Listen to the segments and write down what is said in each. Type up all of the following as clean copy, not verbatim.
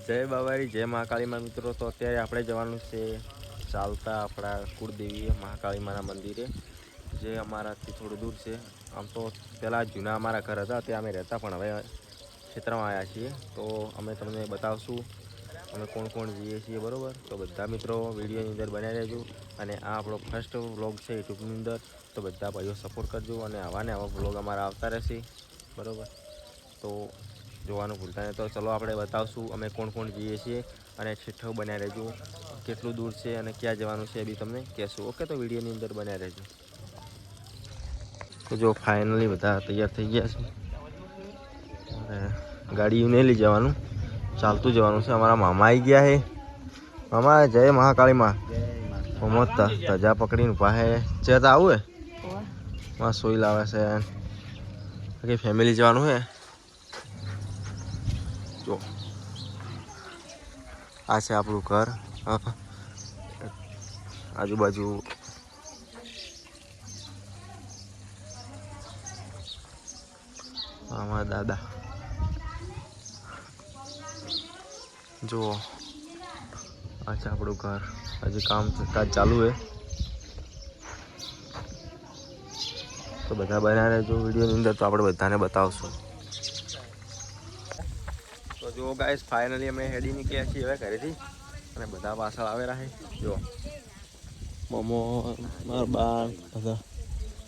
જય બાવારી જય મહાકાળીમાં મિત્રો. તો અત્યારે આપણે જવાનું છે ચાલતા આપણા કુળદેવી મહાકાળીમાના મંદિરે, જે અમારાથી થોડું દૂર છે. આમ તો પહેલાં જૂના અમારા ઘર હતા ત્યાં અમે રહેતા, પણ હવે ક્ષેત્રમાં આવ્યા છીએ. તો અમે તમને બતાવશું અમે કોણ કોણ જઈએ છીએ, બરાબર? તો બધા મિત્રો વિડીયોની અંદર બનાવી રહેજો. અને આ આપણો ફર્સ્ટ વ્લોગ છે યુટ્યુબની અંદર, તો બધા ભાઈઓ સપોર્ટ કરજો. અને આવા ને આવા વ્લોગ અમારા આવતા રહેશે, બરાબર? તો જોવાનું ભૂલતા નહીં. તો ચલો આપણે બતાવશું અમે કોણ કોણ જઈએ છીએ, અને છેઠ્ઠો બનાવી રહેજો. કેટલું દૂર છે અને ક્યાં જવાનું છે એ બી તમને કહેશું. ઓકે, તો વિડીયોની અંદર બનાવી રહેજો. તો જો ફાઇનલી બધા તૈયાર થઈ ગયા છે, અને ગાડી નહીં લઈ જવાનું, ચાલતું જવાનું છે. અમારા મામા આવી ગયા છે. મામા જય મહાકાળીમાં. મમત ધજા પકડીને ઉભા છે. ચેત આવું હે માં સોઈ લાવે છે. ફેમિલી જવાનું હે. જો આ છે આપણું ઘર. આજુબાજુ અમારા દાદા. જુઓ આ છે આપણું ઘર. હજી કાજ ચાલુ છે, તો બધા બનાવી રહેજો વિડીયોની અંદર. તો આપણે બધાને બતાવશું. તો જો ગાઈસ ફાઇનલી અમે હેડી નીકળ્યા છીએ હવે ઘરેથી, અને બધા પાછળ આવેલા છે. જો મમો મારા બા બધા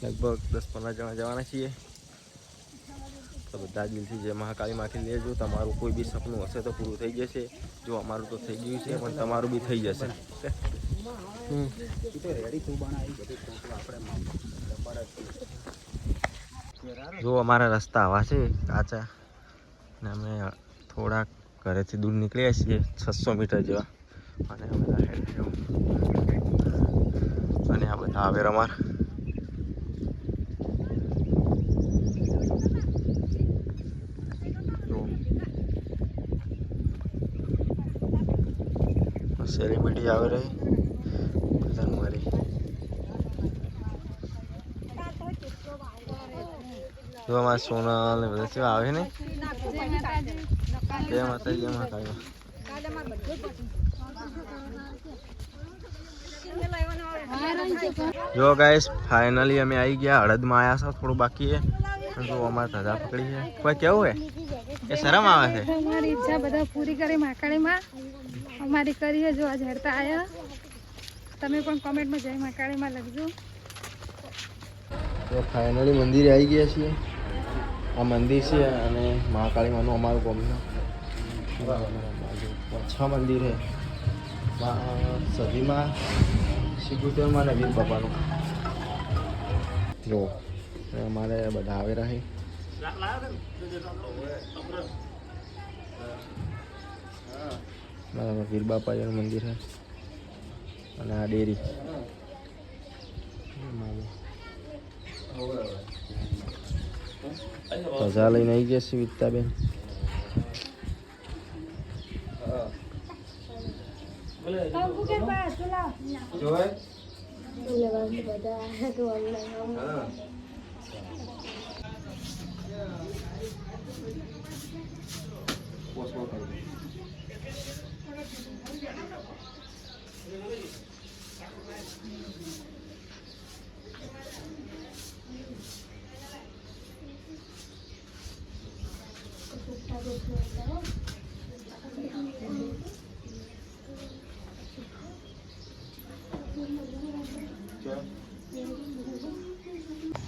લગભગ 10-15 જણા જવાના છીએ. તો બધા દિલથી જય મહાકાળી માંથી લેજો. તમારું કોઈ બી સપનું હશે તો પૂરું થઈ જશે. જો અમારું તો થઈ ગયું છે, પણ તમારું બી થઈ જશે. જો અમારા રસ્તા આવા છે કાચા, અને અમે થોડાક ઘરેથી દૂર નીકળ્યા છીએ 600 મીટર જેવા. અને આ બધા આવે અમારા. સેલિબ્રિટી આવે રહી બધા મારી. જો અમારા સોનલ ને બધા કેવા આવે ને. જય માતાજી જય મહાકાળી. જો ગાઈસ ફાઇનલી અમે આવી ગયા. હળદમાં આવ્યા છો, થોડું બાકી છે. જો અમારે ધજા પકડી છે. કોઈ કેવું હે એ શરમ આવે છે. અમારી ઈચ્છા બધા પૂરી કરી મહાકાળીમાં અમારી કરી. જો આજ હેરતા આવ્યા. તમે પણ કોમેન્ટમાં જય મહાકાળીમાં લખજો. તો ફાઇનલી મંદિરે આવી ગયા છીએ. આ મંદિર છે, અને મહાકાળીમાનું અમારું ગામનું 6 મંદિર છે. સદીમાં શિગુતરમાં ને વીર બાપાનું. જો અમારે બધા આવે રહે. વીર બાપાજીનું મંદિર છે, અને આ ડેરી. ધજા લઈને આવી ગયા છે વિકતાબેન.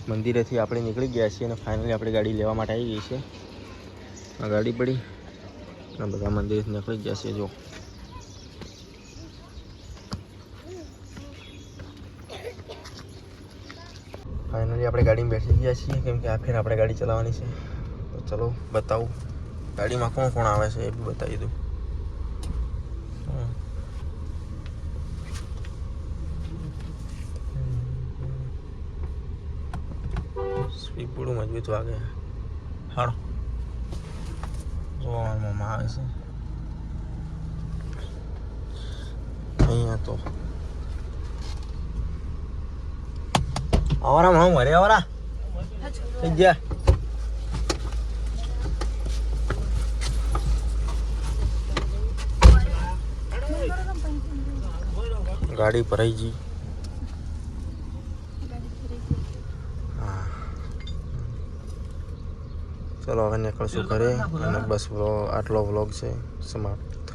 મંદિરેથી આપણે નીકળી ગયા છીએ, અને ફાઇનલી આપણે ગાડી લેવા માટે આવી ગઈ છે. આ ગાડી પડી, અને બધા મંદિરેથી નીકળી ગયા છે. જો ફાઇનલી આપણે ગાડીમાં બેસી ગયા છીએ, કેમ કે આ ફેર આપણે ગાડી ચલાવવાની છે. તો ચલો બતાવું ગાડીમાં કોણ કોણ આવે છે એ બી બતાવી દઉં. સ્પીડ મજબૂત વાગે. હાડો જો મમ્મા આવે છે અહીંયા. તો આવરા હું મરે આવરા થઈ ગયા. ગાડી ભરાઈ ગઈ. હા, ચલો હવે નીકળશું ઘરે અને બસ આટલો વ્લોગ છે સમાપ્ત.